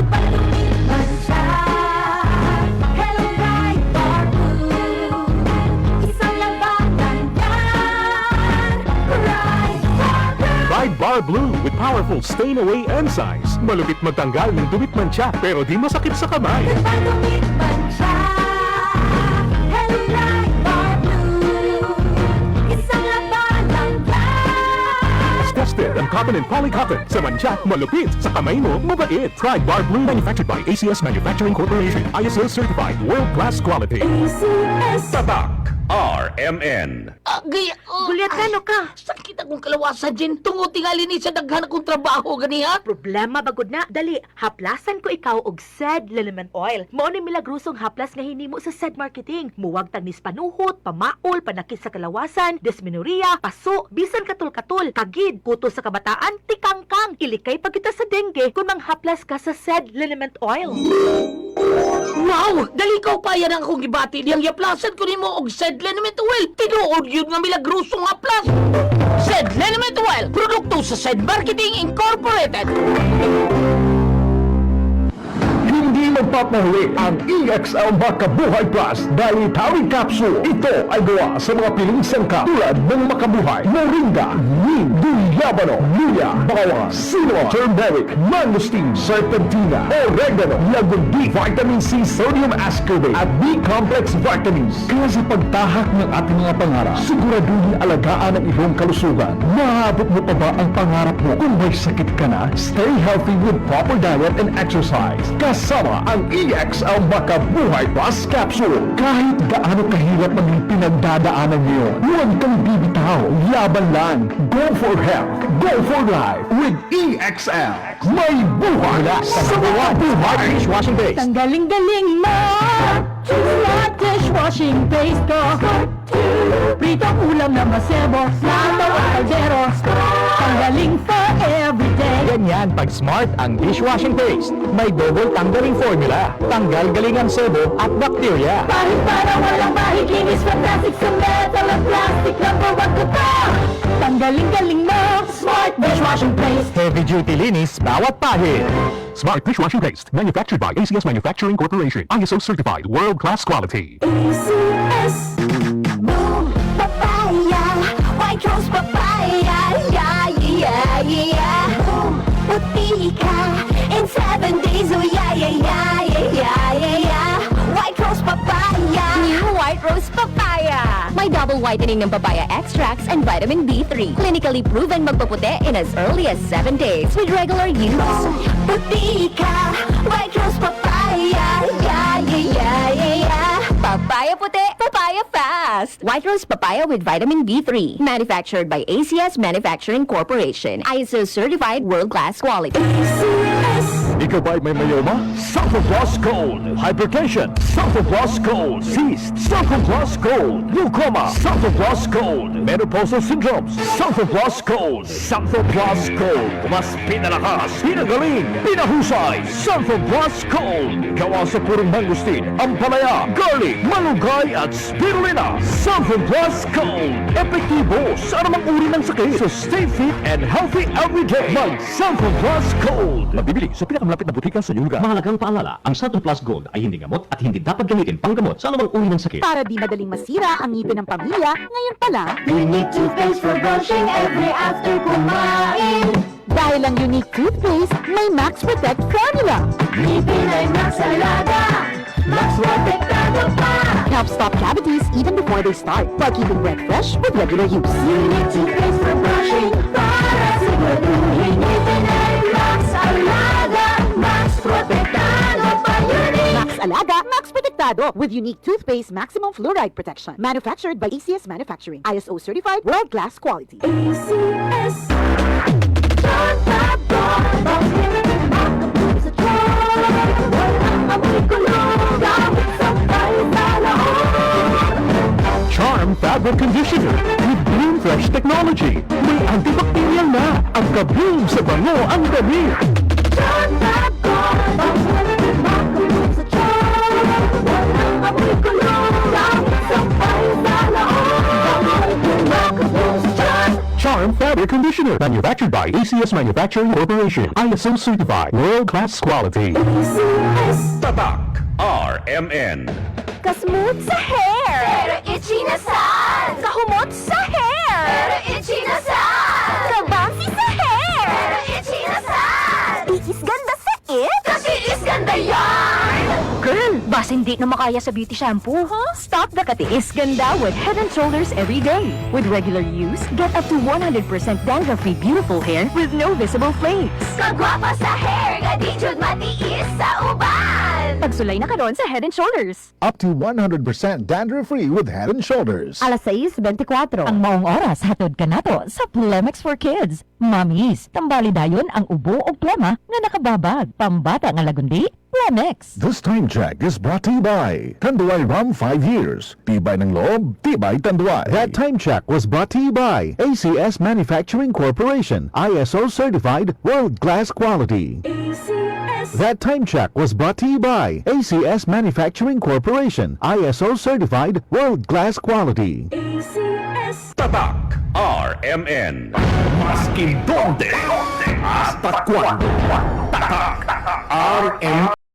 Pagtumitman siya. Hello Bright Bar Blue. Isang labanan yan. Bright Bar Blue. Bright Bar Blue with powerful stain-away enzymes. Malupit magtanggal ng dumit mancha pero di masakit sa kamay. Pagtumitman siya. Hello Bright Bar Blue. Isang labanan yan. Tested ang cotton and polycotton. Sa mancha, malupit. Sa kamay mo, mabait. Bright Bar Blue manufactured by ACS Manufacturing Corporation. ISO certified world-class quality. ACS. Tatak RMN. Gulyat ka, no ka? Sakit akong kalawasan, Jen. Tungod tingali ni sa daghan akong trabaho, ganiha. Problema bagod na. Dali, haplasan ko ikaw og SED Liniment Oil. Mao ni milagrosong haplas nga hinimo sa SED Marketing. Muwag tagnis panuhot, pamaol, panakit sa kalawasan, dysmenorrhea, paso, bisan katul-katul, kagid, kuto sa kabataan, tikangkang. Ilikay pa kita sa dengue kung manghaplas ka sa SED Liniment Oil. Wow! Dali ka pa yan ang akong gibati. Diyang yaplasan ko ni mo og SED Liniment Oil. Tinuod yun nga milagrosong haplas. SED Liniment Oil. Produkto sa SED Marketing Incorporated. Hindi magpapahuli ang EXL Makabuhay Plus Dietary Capsule. Ito ay gawa sa mga piling sangkap tulad ng Makabuhay, Moringa, Neem, Guyabano, Luya, Bawang, Cinnamon, Turmeric, Mangosteen, Serpentina, Oregano, Lagundi, Vitamin C, Sodium Ascorbate at B-complex vitamins. Kaya sa pagtahak ng ating mga pangarap, siguraduhin alagaan ang iyong kalusugan. Maabot mo pa ba ang pangarap mo? Kung may sakit ka na, stay healthy with proper diet and exercise. Kasama ang EXL Makabuhay Plus Capsule. Kahit gaano kahirap maging pinagdadaanan niyo, huwag kang bibitaw, laban lang. Go for health, go for life with EXL. May buhay sa mga buhay. Dishwashing base. Tanggaling-galing mo! Choose na dishwashing paste ko. Pritong ulam na masebo, lalo ang kaldero. Tanggaling for everyday. Ganyan pag smart ang dishwashing paste. May double tanggaling formula. Tanggal galing ang sebo at bakterya. Kahit para walang mahikinis from plastic sa metal at plastic, number one ko pa. Tanggaling-galing mo! Smart dishwashing paste. Heavy duty linis bawat pahid. Smart dishwashing paste. Manufactured by ACS Manufacturing Corporation. ISO certified world-class quality. ACS. Boom, papaya. White Rose papaya. Yeah, yeah, yeah. Boom, puti ka. In 7 days, oh yeah, yeah, yeah, yeah, yeah, yeah. White Rose papaya. New White Rose Papaya. May double whitening ng papaya extracts and vitamin B3. Clinically proven magpaputi in as early as 7 days with regular use. Boom, puti ka. White Rose papaya. Yeah, yeah, yeah, yeah, yeah. Papaya puti, papaya fast. White Rose Papaya with vitamin B3. Manufactured by ACS Manufacturing Corporation. ISO certified world-class quality. ACS. Ikaw ba'y may mayoma? Sulfur Plus Gold. Hypertension. Sulfur Plus Gold. Cyst. Sulfur Plus Gold. Glaucoma. Sulfur Plus Gold. Menopausal syndromes. Sulfur Plus Gold. Sulfur Plus Gold. Mas pinalakas, pinagaling, pinahusay. Sulfur Plus Gold. Gawa sa purong mangosteen, ampalaya, garlic, malunggay at spirulina. Sulfur Plus Gold. Epektibo sa anumang uri ng sakit. So stay fit and healthy every day. Mag-Sulfur Plus Gold. Mabibili sa pinakamalapit na butikan sa iyong lugar. Mahalagang paalala, ang Sulfur Plus Gold ay hindi gamot at hindi dapat gamitin panggamot sa anumang uri ng sakit. Para di madaling masira ang ngipin ng pamilya, ngayon pa lang, Unique toothpaste for brushing every after kumain. dahil ang unique toothpaste, may Max Protect formula. Ngipin ay Max Alaga. Max Protectado pa. Helps stop cavities even before they start, while keeping breath fresh with regular use. Unique toothpaste for brushing. Para siguraduhin ngipin ay Max Alaga. Max Protectado pa. Unique. Max Alaga, Max Protectado with unique toothpaste maximum fluoride protection. Manufactured by ACS Manufacturing. ISO certified world-class quality. ACS. John Babon. Makapag sa John. Walang amoy kulong. Gamit sa palisalahon. Charm Fabric Conditioner with Bloom Fresh Technology. May antibacterial na. Ang kabloom sa bango ang dami. John Babon. Makapag sa John. Walang amoy kulong. Gamit sa palisalahon. Makapag sa John. Charm Fabric Air Conditioner. Manufactured by ACS Manufacturing Corporation. ISO certified. World-class quality. ACS. Tatak RMN. Kasmooth sa hair. Pero itchy na saan. Kahumot sa hair. Pero itchy na saan. Kabouncy sa hair. Pero itchy na saan. Tiis ganda sa it. Katiis ganda yan. Girl, basta hindi na makaya sa beauty shampoo, huh? Stop the katiis ganda with Head & Shoulders every day. With regular use, get up to 100% dandruff-free beautiful hair with no visible flakes. Kagwapa sa hair. Gadijud matiis sa uban. Pagsulay na karon sa Head & Shoulders. Up to 100% dandruff-free with Head & Shoulders. Alas 6:24. Ang maong oras hatod ka nato sa Plemex for Kids. Mamis, tambali dayon ang ubo o plema nga nakababag. Pambata nga lagundi, Plemex. This time check is brought to you by Tanduay Rum 5 years. Tibay ng loob, tibay Tanduay. That time check was brought to you by ACS Manufacturing Corporation. ISO certified world-class quality. ACS. That time check was brought to you by ACS Manufacturing Corporation. ISO certified world-class quality. ACS. Tatak RMN. Maskin donde, hasta cuando. Tatak RMN.